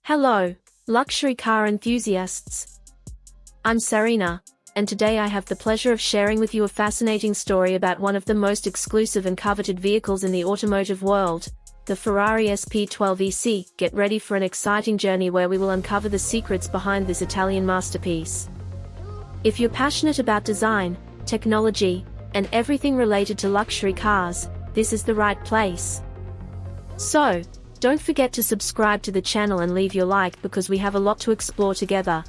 Hello, luxury car enthusiasts. I'm Sarina, and today I have the pleasure of sharing with you a fascinating story about one of the most exclusive and coveted vehicles in the automotive world, the Ferrari SP12 EC. Get ready for an exciting journey where we will uncover the secrets behind this Italian masterpiece. If you're passionate about design, technology, and everything related to luxury cars, this is the right place. So, don't forget to subscribe to the channel and leave your like because we have a lot to explore together.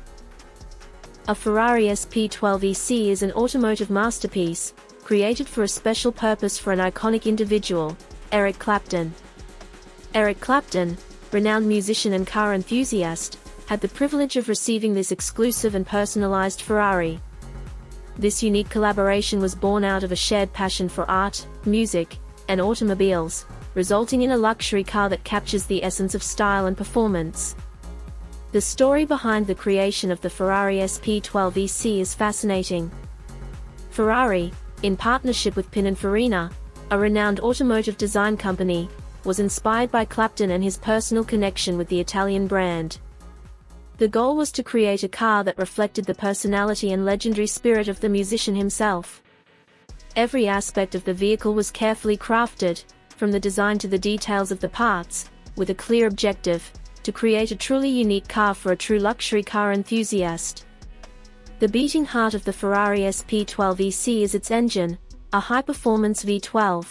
A Ferrari SP12 EC is an automotive masterpiece, created for a special purpose for an iconic individual, Eric Clapton. Eric Clapton, renowned musician and car enthusiast, had the privilege of receiving this exclusive and personalized Ferrari. This unique collaboration was born out of a shared passion for art, music, and automobiles, resulting in a luxury car that captures the essence of style and performance. The story behind the creation of the Ferrari SP12 EC is fascinating. Ferrari, in partnership with Pininfarina, a renowned automotive design company, was inspired by Clapton and his personal connection with the Italian brand. The goal was to create a car that reflected the personality and legendary spirit of the musician himself. Every aspect of the vehicle was carefully crafted, from the design to the details of the parts, with a clear objective, to create a truly unique car for a true luxury car enthusiast. The beating heart of the Ferrari SP12 EC is its engine, a high-performance V12.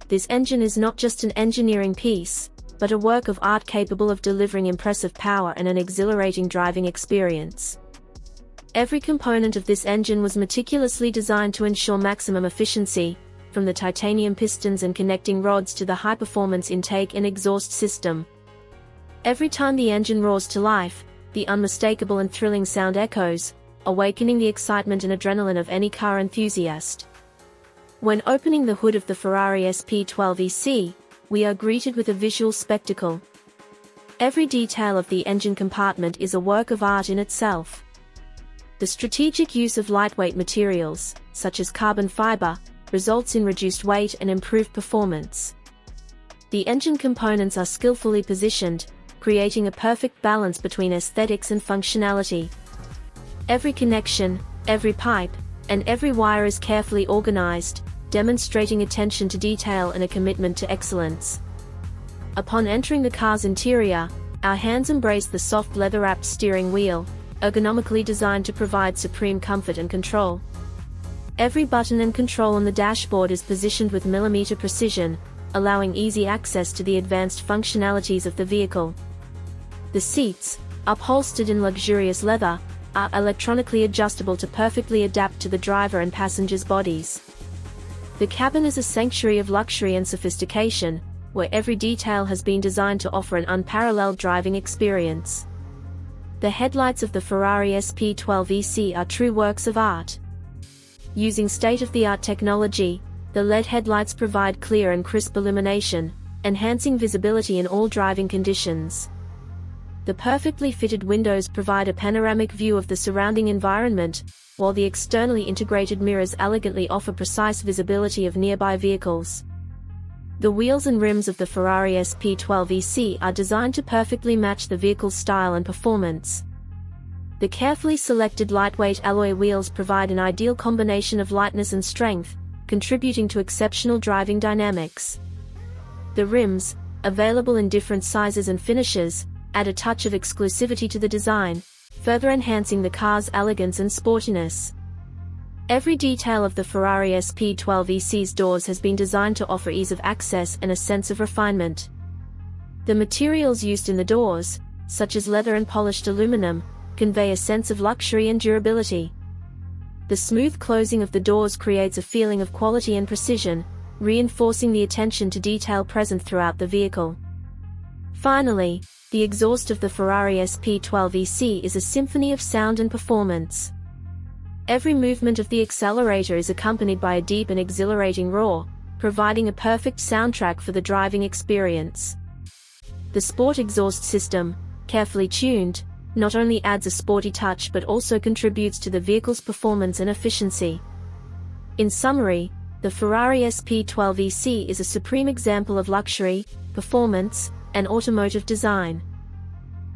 This engine is not just an engineering piece, but a work of art capable of delivering impressive power and an exhilarating driving experience. Every component of this engine was meticulously designed to ensure maximum efficiency, from the titanium pistons and connecting rods to the high-performance intake and exhaust system. Every time the engine roars to life, the unmistakable and thrilling sound echoes, awakening the excitement and adrenaline of any car enthusiast. When opening the hood of the Ferrari SP12 EC, we are greeted with a visual spectacle. Every detail of the engine compartment is a work of art in itself. The strategic use of lightweight materials, such as carbon fiber, results in reduced weight and improved performance. The engine components are skillfully positioned, creating a perfect balance between aesthetics and functionality. Every connection, every pipe, and every wire is carefully organized, demonstrating attention to detail and a commitment to excellence. Upon entering the car's interior, our hands embrace the soft leather-wrapped steering wheel, ergonomically designed to provide supreme comfort and control. Every button and control on the dashboard is positioned with millimeter precision, allowing easy access to the advanced functionalities of the vehicle. The seats, upholstered in luxurious leather, are electronically adjustable to perfectly adapt to the driver and passenger's bodies. The cabin is a sanctuary of luxury and sophistication, where every detail has been designed to offer an unparalleled driving experience. The headlights of the Ferrari SP12 EC are true works of art. Using state-of-the-art technology, the LED headlights provide clear and crisp illumination, enhancing visibility in all driving conditions. The perfectly fitted windows provide a panoramic view of the surrounding environment, while the externally integrated mirrors elegantly offer precise visibility of nearby vehicles. The wheels and rims of the Ferrari SP12 EC are designed to perfectly match the vehicle's style and performance. The carefully selected lightweight alloy wheels provide an ideal combination of lightness and strength, contributing to exceptional driving dynamics. The rims, available in different sizes and finishes, add a touch of exclusivity to the design, further enhancing the car's elegance and sportiness. Every detail of the Ferrari SP12 EC's doors has been designed to offer ease of access and a sense of refinement. The materials used in the doors, such as leather and polished aluminum, convey a sense of luxury and durability. The smooth closing of the doors creates a feeling of quality and precision, reinforcing the attention to detail present throughout the vehicle. Finally, the exhaust of the Ferrari SP12 EC is a symphony of sound and performance. Every movement of the accelerator is accompanied by a deep and exhilarating roar, providing a perfect soundtrack for the driving experience. The sport exhaust system, carefully tuned, not only adds a sporty touch but also contributes to the vehicle's performance and efficiency. In summary, the Ferrari SP12 EC is a supreme example of luxury, performance, and automotive design.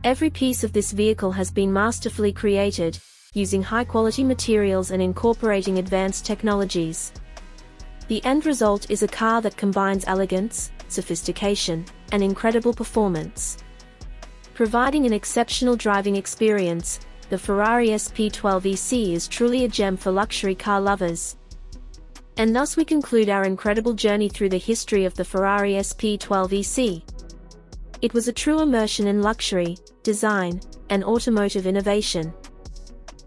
Every piece of this vehicle has been masterfully created, using high-quality materials and incorporating advanced technologies. The end result is a car that combines elegance, sophistication, and incredible performance. Providing an exceptional driving experience, the Ferrari SP12 EC is truly a gem for luxury car lovers. And thus we conclude our incredible journey through the history of the Ferrari SP12 EC. It was a true immersion in luxury, design, and automotive innovation.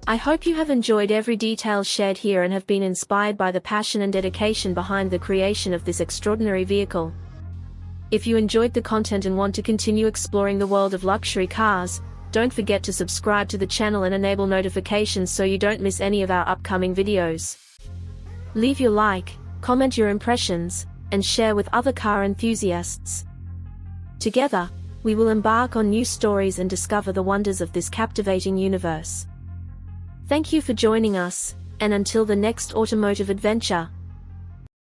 I hope you have enjoyed every detail shared here and have been inspired by the passion and dedication behind the creation of this extraordinary vehicle. If you enjoyed the content and want to continue exploring the world of luxury cars, don't forget to subscribe to the channel and enable notifications so you don't miss any of our upcoming videos. Leave your like, comment your impressions, and share with other car enthusiasts. Together, we will embark on new stories and discover the wonders of this captivating universe. Thank you for joining us, and until the next automotive adventure,